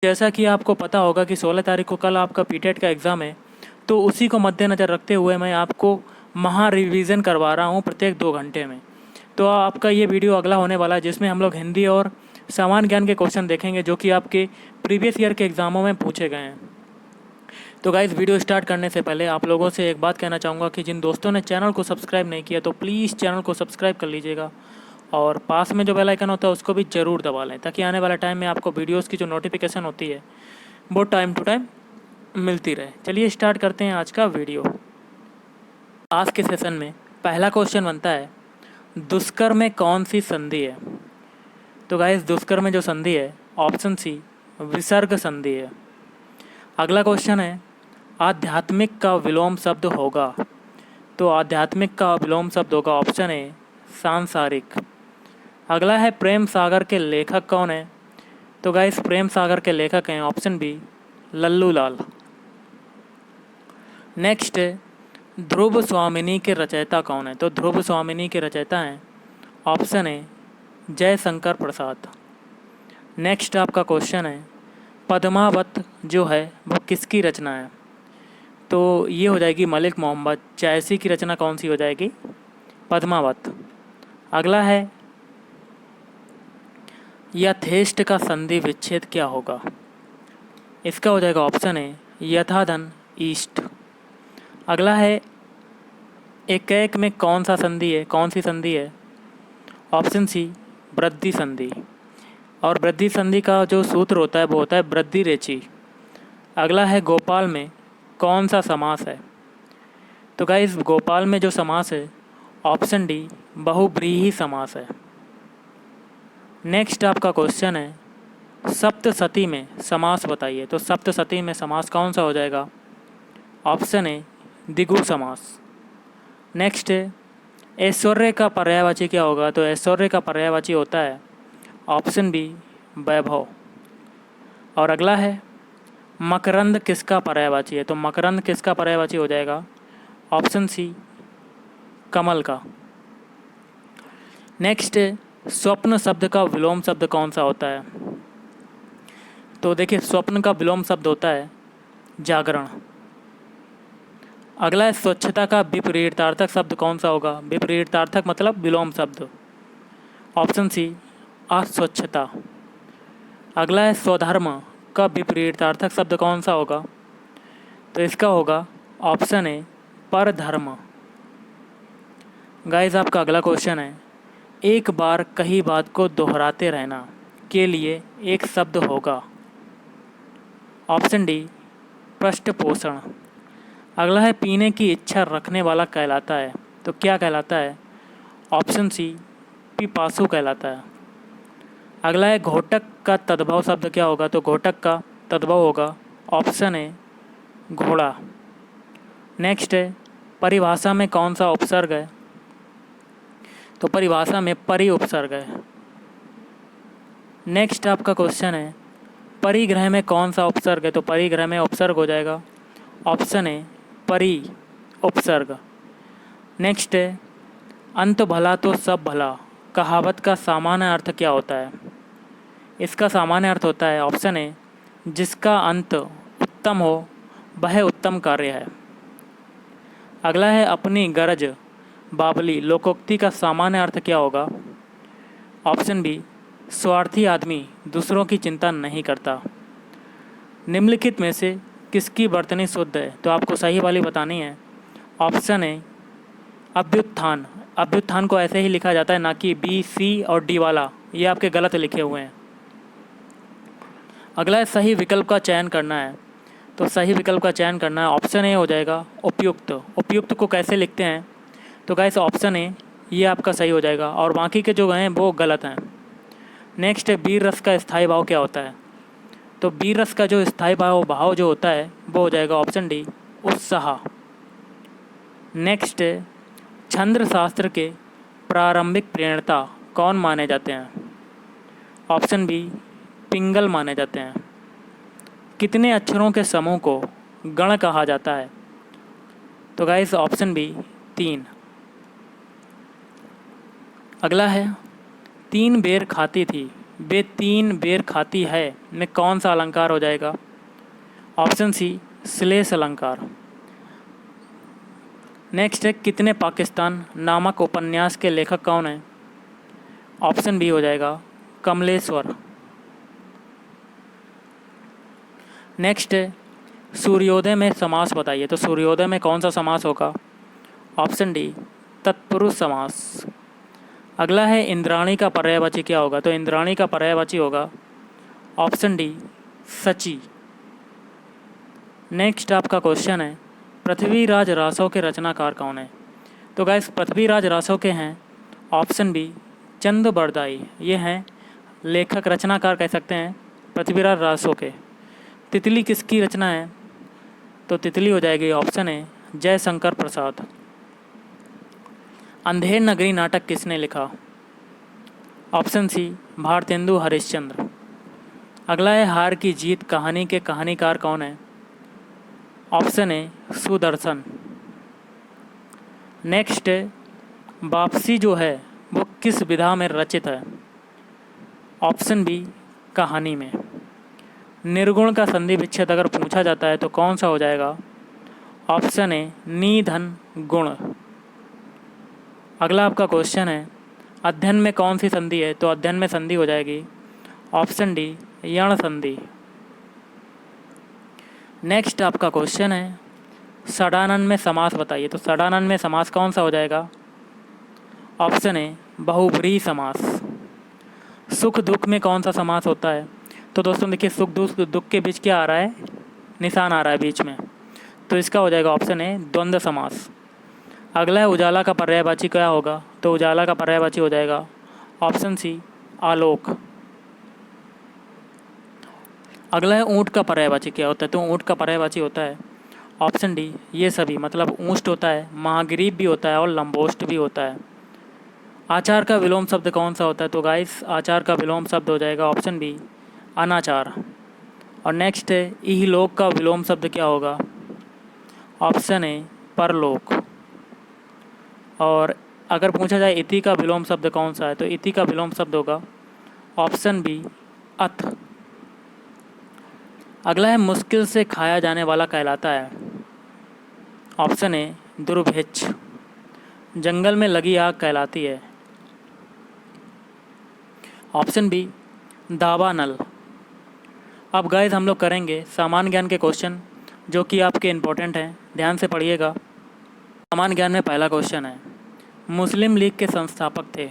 जैसा कि आपको पता होगा कि 16 तारीख को कल आपका पीटेट का एग्ज़ाम है, तो उसी को मद्देनज़र रखते हुए मैं आपको महा रिवीजन करवा रहा हूँ प्रत्येक 2 घंटे में। तो आपका ये वीडियो अगला होने वाला है जिसमें हम लोग हिंदी और सामान्य ज्ञान के क्वेश्चन देखेंगे जो कि आपके प्रीवियस ईयर के एग्ज़ामों में पूछे गए हैं। तो गाइज़, वीडियो स्टार्ट करने से पहले आप लोगों से एक बात कहना चाहूँगा कि जिन दोस्तों ने चैनल को सब्सक्राइब नहीं किया तो प्लीज़ चैनल को सब्सक्राइब कर लीजिएगा और पास में जो बेल आइकन होता है उसको भी ज़रूर दबा लें ताकि आने वाले टाइम में आपको वीडियोज़ की जो नोटिफिकेशन होती है वो टाइम टू टाइम मिलती रहे। चलिए स्टार्ट करते हैं आज का वीडियो। आज के सेशन में पहला क्वेश्चन बनता है, दुष्कर में कौन सी संधि है? तो गाइस, दुष्कर में जो संधि है ऑप्शन सी विसर्ग संधि है। अगला क्वेश्चन है, आध्यात्मिक का विलोम शब्द होगा? तो आध्यात्मिक का विलोम शब्द होगा ऑप्शन ए सांसारिक। अगला है, प्रेम सागर के लेखक कौन है? तो गाइस, प्रेम सागर के लेखक हैं ऑप्शन बी लल्लू लाल। नेक्स्ट है, ध्रुव स्वामिनी के रचयिता कौन है? तो ध्रुव स्वामिनी के रचयिता हैं option A Jaishankar Prasad. Next आपका क्वेश्चन है, पद्मावत जो है वो किसकी रचना है? तो ये हो जाएगी मलिक मोहम्मद जैसी की रचना कौन सी हो जाएगी? पद्मावत। अगला है, यथेष्ट का संधि विच्छेद क्या होगा? इसका हो जाएगा ऑप्शन ए यथाधन ईस्ट। अगला है, एकैक में कौन सा संधि है, कौन सी संधि है? ऑप्शन सी वृद्धि संधि। और वृद्धि संधि का जो सूत्र होता है वो होता है वृद्धि रेचि। अगला है, गोपाल में कौन सा समास है? तो गाइस, गोपाल में जो समास है ऑप्शन डी बहुव्रीहि समास है। नेक्स्ट आपका क्वेश्चन है, सप्तशती में समास बताइए। तो सप्तशती में समास कौन सा हो जाएगा? ऑप्शन ए द्विगु समास। नेक्स्ट है, ऐश्वर्य का पर्यायवाची क्या होगा? तो ऐश्वर्य का पर्यायवाची होता है ऑप्शन बी वैभव। और अगला है, मकरंद किसका पर्यायवाची है? तो मकरंद किसका पर्यायवाची हो जाएगा? ऑप्शन सी कमल का। नेक्स्ट है, स्वप्न शब्द का विलोम शब्द कौन सा होता है? तो देखिए, स्वप्न का विलोम शब्द होता है जागरण। अगला है, स्वच्छता का विपरीतार्थक शब्द कौन सा होगा? विपरीतार्थक मतलब विलोम शब्द, ऑप्शन सी अस्वच्छता। अगला है, स्वधर्म का विपरीतार्थक शब्द कौन सा होगा? तो इसका होगा ऑप्शन ए परधर्म। गाइस, आपका अगला क्वेश्चन है, एक बार कही बात को दोहराते रहना के लिए एक शब्द होगा? ऑप्शन डी पृष्ठपोषण। अगला है, पीने की इच्छा रखने वाला कहलाता है। तो क्या कहलाता है? ऑप्शन सी पिपासु कहलाता है। अगला है, घोटक का तद्भव शब्द क्या होगा? तो घोटक का तद्भव होगा ऑप्शन ए घोड़ा। नेक्स्ट है, परिभाषा में कौन सा उपसर्ग है? तो परिभाषा में परि उपसर्ग है। नेक्स्ट आपका क्वेश्चन है, परिग्रह में कौन सा उपसर्ग है? तो परिग्रह में उपसर्ग हो जाएगा ऑप्शन ए परि उपसर्ग। नेक्स्ट है, अंत भला तो सब भला कहावत का सामान्य अर्थ क्या होता है? इसका सामान्य अर्थ होता है ऑप्शन ए जिसका अंत उत्तम हो वह उत्तम कार्य है। अगला है, अपनी गरज बावली लोकोक्ति का सामान्य अर्थ क्या होगा? ऑप्शन बी स्वार्थी आदमी दूसरों की चिंता नहीं करता। निम्नलिखित में से किसकी वर्तनी शुद्ध है? तो आपको सही वाली बतानी है। Option A अभ्युत्थान। अभ्युत्थान को ऐसे ही लिखा जाता है, ना कि बी सी और डी वाला, ये आपके गलत लिखे हुए हैं। अगला है, सही विकल्प का चयन करना है। तो सही विकल्प का चयन करना है, ऑप्शन ए हो जाएगा उपयुक्त। उपयुक्त को कैसे लिखते हैं? तो गाइस, ऑप्शन ए ये आपका सही हो जाएगा और बाकी के जो हैं वो गलत हैं। नेक्स्ट है, वीर रस का स्थायी भाव क्या होता है? तो वीर रस का जो स्थायी भाव जो होता है वो हो जाएगा ऑप्शन डी उत्साह। नेक्स्ट है, छंद शास्त्र के प्रारंभिक प्रणेता कौन माने जाते हैं? ऑप्शन बी पिंगल माने जाते हैं। कितने अक्षरों के समूह को गण कहा जाता है? तो गाइस, ऑप्शन बी 3। अगला है, 3 बेर खाती थी वे 3 बेर खाती है में कौन सा अलंकार हो जाएगा? ऑप्शन सी श्लेष अलंकार। नेक्स्ट है, कितने पाकिस्तान नामक उपन्यास के लेखक कौन है? ऑप्शन बी हो जाएगा कमलेश्वर। नेक्स्ट है, सूर्योदय में समास बताइए। तो सूर्योदय में कौन सा समास होगा? ऑप्शन डी तत्पुरुष समास। अगला है, इंद्राणी का पर्यायवाची क्या होगा? तो इंद्राणी का पर्यायवाची होगा ऑप्शन डी सची। नेक्स्ट आपका क्वेश्चन है, पृथ्वीराज रासो के रचनाकार कौन है? तो गाइस पृथ्वीराज रासो के हैं ऑप्शन बी चंद बरदाई। ये हैं लेखक, रचनाकार कह सकते हैं पृथ्वीराज रासो के। तितली किसकी रचना है? तो तितली हो जाएगी ऑप्शन ए जयशंकर प्रसाद। अंधेर नगरी नाटक किसने लिखा? Option C Bharatendu Harishchandra. अगला है, हार की जीत कहानी के कहानीकार कौन है? Option A Sudarshan. नेक्स्ट है, वापसी जो है वो किस विधा में रचित है? ऑप्शन बी कहानी में। निर्गुण का संधि विच्छेद अगर पूछा जाता है तो कौन सा हो जाएगा? ऑप्शन ए निधन गुण। अगला आपका क्वेश्चन है, अध्ययन में कौन सी संधि है? तो अध्ययन में संधि हो जाएगी ऑप्शन डी यण संधि। नेक्स्ट आपका क्वेश्चन है, षडानन में समास बताइए। तो षडानन में समास कौन सा हो जाएगा? ऑप्शन ए बहुब्रीहि समास। सुख दुख में कौन सा समास होता है? तो दोस्तों देखिए, सुख दुख के बीच क्या आ रहा है? निशान आ रहा है बीच में, तो इसका हो जाएगा ऑप्शन ए द्वंद्व समास। अगला है, उजाला का पर्यायवाची क्या होगा? तो उजाला का पर्यायवाची हो जाएगा ऑप्शन सी आलोक। अगला है, ऊँट का पर्यायवाची क्या होता है? तो ऊँट का पर्यायवाची होता है ऑप्शन डी ये सभी। मतलब ऊष्ट होता है, महाग्रीव भी होता है और लंबोष्ट भी होता है। आचार का विलोम शब्द कौन सा होता है? तो गाइस आचार का विलोम शब्द हो जाएगा ऑप्शन बी अनाचार। और नेक्स्ट है, इहलोक का विलोम शब्द क्या होगा? ऑप्शन ए परलोक। और अगर पूछा जाए इति का विलोम शब्द कौन सा है? तो इति का विलोम शब्द होगा ऑप्शन बी अथ। अगला है, मुश्किल से खाया जाने वाला कहलाता है। Option A दुर्भिक्ष। जंगल में लगी आग कहलाती है। ऑप्शन बी दावानल। अब गाइस हम लोग करेंगे सामान्य ज्ञान के क्वेश्चन जो कि आपके इम्पोर्टेंट हैं, ध्यान से पढ़िएगा। सामान्य ज्ञान में पहला क्वेश्चन है, मुस्लिम लीग के संस्थापक थे।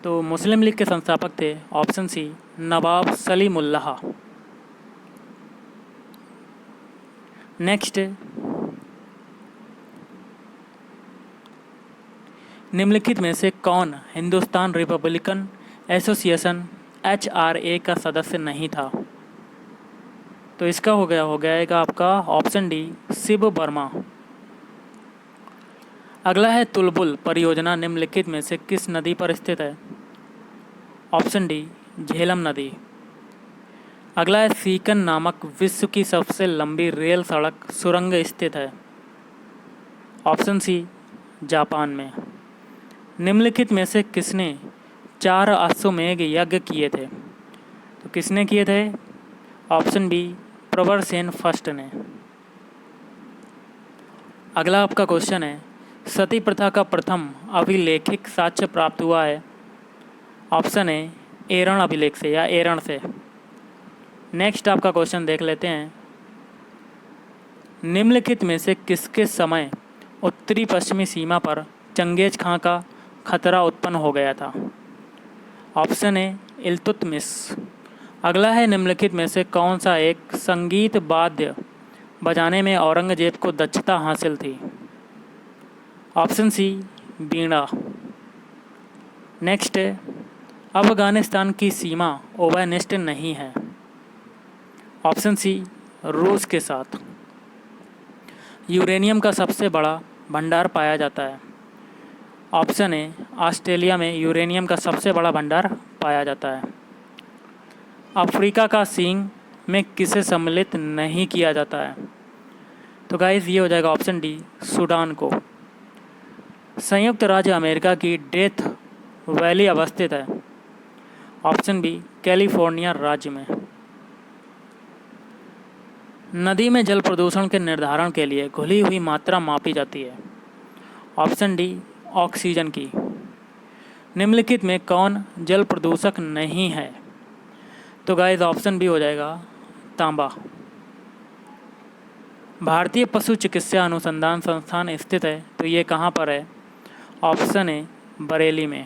तो मुस्लिम लीग के संस्थापक थे ऑप्शन सी नवाब सलीमुल्लाह। नेक्स्ट, निम्नलिखित में से कौन हिंदुस्तान रिपब्लिकन एसोसिएशन HRA का सदस्य नहीं था? तो इसका हो गया आपका ऑप्शन डी शिव वर्मा। अगला है, तुलबुल परियोजना निम्नलिखित में से किस नदी पर स्थित है? ऑप्शन डी झेलम नदी। अगला है, सीकन नामक विश्व की सबसे लंबी रेल सड़क सुरंग स्थित है। ऑप्शन सी जापान में। निम्नलिखित में से किसने 4 अश्वमेध यज्ञ किए थे? तो किसने किए थे? ऑप्शन बी प्रवरसेन फर्स्ट ने। अगला आपका क्वेश्चन है, सती प्रथा का प्रथम अभिलेखिक साक्ष्य प्राप्त हुआ है। ऑप्शन ए एरण अभिलेख से या एरण से। नेक्स्ट आपका क्वेश्चन देख लेते हैं, निम्नलिखित में से किसके समय उत्तरी पश्चिमी सीमा पर चंगेज खां का खतरा उत्पन्न हो गया था? Option A Iltutmish. अगला है, निम्नलिखित में से कौन सा एक संगीत वाद्य बजाने में औरंगजेब को दक्षता हासिल थी? ऑप्शन सी बीणा। नेक्स्ट, अफगानिस्तान की सीमा उभयनिष्ठ नहीं है। ऑप्शन सी रूस के साथ। यूरेनियम का सबसे बड़ा भंडार पाया जाता है। ऑप्शन ए ऑस्ट्रेलिया में यूरेनियम का सबसे बड़ा भंडार पाया जाता है। अफ्रीका का सींग में किसे सम्मिलित नहीं किया जाता है? तो गाइस ये हो जाएगा ऑप्शन डी सूडान को। संयुक्त राज्य अमेरिका की डेथ वैली अवस्थित है। ऑप्शन बी कैलिफोर्निया राज्य में। नदी में जल प्रदूषण के निर्धारण के लिए घुली हुई मात्रा मापी जाती है। ऑप्शन डी ऑक्सीजन की। निम्नलिखित में कौन जल प्रदूषक नहीं है? तो गाइस ऑप्शन बी हो जाएगा तांबा। भारतीय पशु चिकित्सा अनुसंधान संस्थान स्थित है, तो ये कहाँ पर है? ऑप्शन ए बरेली में।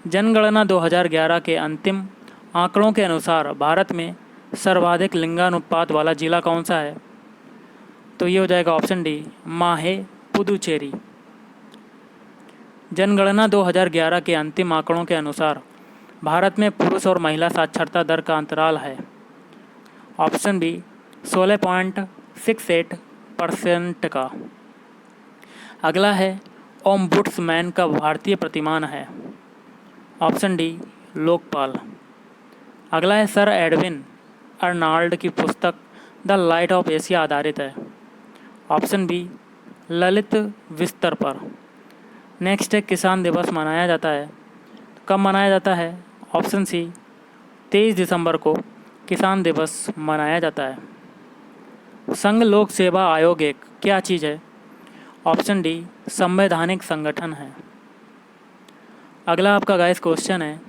जनगणना 2011 के अंतिम आंकड़ों के अनुसार भारत में सर्वाधिक लिंगानुपात वाला जिला कौन सा है? तो ये हो जाएगा ऑप्शन डी माहे पुदुचेरी। जनगणना 2011 के अंतिम आंकड़ों के अनुसार भारत में पुरुष और महिला साक्षरता दर का अंतराल है। ऑप्शन बी 16.68% का। अगला है ओम्बुड्समैन का भारतीय प्रतिमान है। Option D Lokpal. अगला है सर एडविन अर्नाल्ड की पुस्तक द लाइट ऑफ एशिया आधारित है। ऑप्शन बी ललित विस्तर पर। नेक्स्ट है किसान दिवस मनाया जाता है, कब मनाया जाता है? ऑप्शन सी 23 दिसंबर को किसान दिवस मनाया जाता है। संघ लोक सेवा आयोग एक क्या चीज़ है? ऑप्शन डी संवैधानिक संगठन है। अगला आपका गाइस क्वेश्चन है,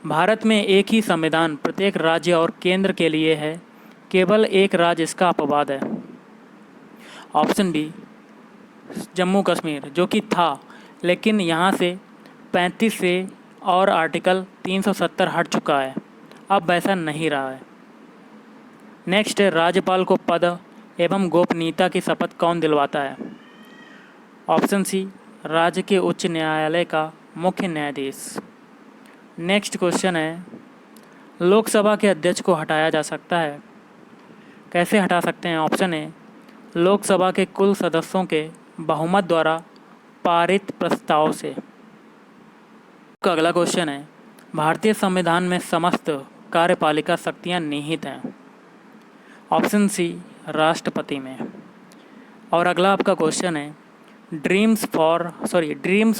भारत में एक ही संविधान प्रत्येक राज्य और केंद्र के लिए है, केवल एक राज्य इसका अपवाद है। ऑप्शन बी जम्मू कश्मीर, जो कि था लेकिन यहाँ से 35 से और आर्टिकल 370 हट चुका है, अब वैसा नहीं रहा है। नेक्स्ट है राज्यपाल को पद एवं गोपनीयता की शपथ कौन दिलवाता है? ऑप्शन सी राज्य के उच्च न्यायालय का मुख्य न्यायाधीश। नेक्स्ट क्वेश्चन है, लोकसभा के अध्यक्ष को हटाया जा सकता है, कैसे हटा सकते हैं? ऑप्शन ए लोकसभा के कुल सदस्यों के बहुमत द्वारा पारित प्रस्ताव से। अगला क्वेश्चन है, भारतीय संविधान में समस्त कार्यपालिका शक्तियां निहित हैं। ऑप्शन सी राष्ट्रपति में। और अगला आपका क्वेश्चन है, ड्रीम्स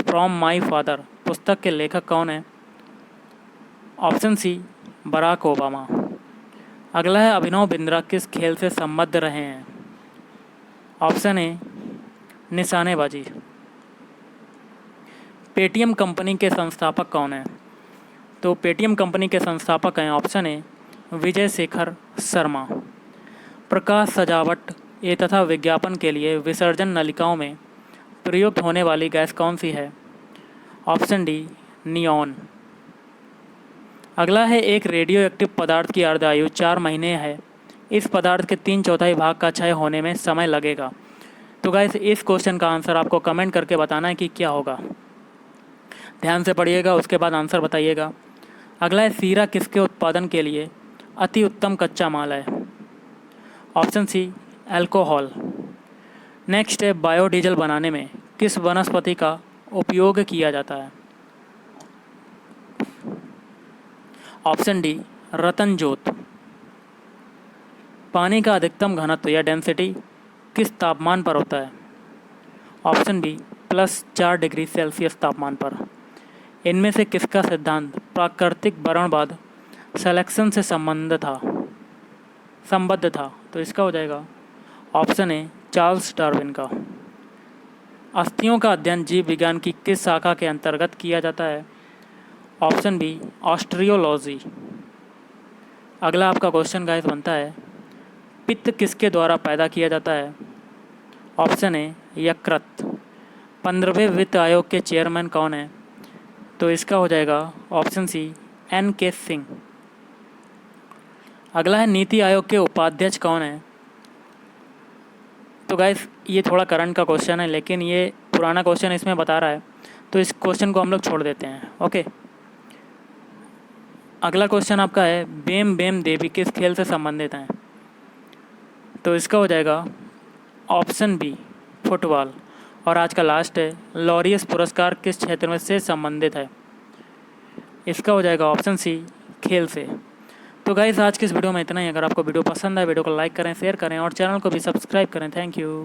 फ्रॉम माई फादर पुस्तक के लेखक कौन है? Option C Barack Obama. अगला है, अभिनव बिंद्रा किस खेल से संबद्ध रहे हैं? ऑप्शन ए निशानेबाजी। पेटीएम कंपनी के संस्थापक कौन हैं? तो पेटीएम कंपनी के संस्थापक हैं ऑप्शन ए विजय शेखर शर्मा। प्रकाश सजावट ये तथा विज्ञापन के लिए विसर्जन नलिकाओं में प्रयुक्त होने वाली गैस कौन सी है? Option D neon. अगला है, एक रेडियो एक्टिव पदार्थ की अर्धायु 4 महीने है, इस पदार्थ के 3/4 भाग का क्षय होने में समय लगेगा। तो गाइस इस क्वेश्चन का आंसर आपको कमेंट करके बताना है कि क्या होगा। ध्यान से पढ़िएगा, उसके बाद आंसर बताइएगा। अगला है, सीरा किसके उत्पादन के लिए अति उत्तम कच्चा माल है? Option C alcohol. नेक्स्ट है, बायोडीजल बनाने में किस वनस्पति का उपयोग किया जाता है? ऑप्शन डी रतनजोत। पानी का अधिकतम घनत्व या डेंसिटी किस तापमान पर होता है? ऑप्शन बी +4 डिग्री सेल्सियस तापमान पर। इनमें से किसका सिद्धांत प्राकृतिक वर्णवाद सेलेक्शन से संबद्ध था? तो इसका हो जाएगा ऑप्शन ए चार्ल्स डार्विन का। अस्थियों का अध्ययन जीव विज्ञान की किस शाखा के अंतर्गत किया जाता है? Option B osteology. अगला आपका क्वेश्चन गाइस बनता है, पित्त किसके द्वारा पैदा किया जाता है? ऑप्शन ए यकृत। 15वें वित्त आयोग के चेयरमैन कौन है? तो इसका हो जाएगा ऑप्शन सी NK सिंह। अगला है, नीति आयोग के उपाध्यक्ष कौन है? तो गाइस ये थोड़ा करंट का क्वेश्चन है, लेकिन ये पुराना क्वेश्चन इसमें बता रहा है, तो इस क्वेश्चन को हम लोग छोड़ देते हैं। ओके, अगला क्वेश्चन आपका है, बेम बेम देवी किस खेल से संबंधित हैं? तो इसका हो जाएगा ऑप्शन बी फुटबॉल। और आज का लास्ट है, लॉरियस पुरस्कार किस क्षेत्र में से संबंधित है? इसका हो जाएगा ऑप्शन सी खेल से। तो गाइस आज की इस वीडियो में इतना ही। अगर आपको वीडियो पसंद आए वीडियो को लाइक करें, शेयर करें और चैनल को भी सब्सक्राइब करें। Thank you.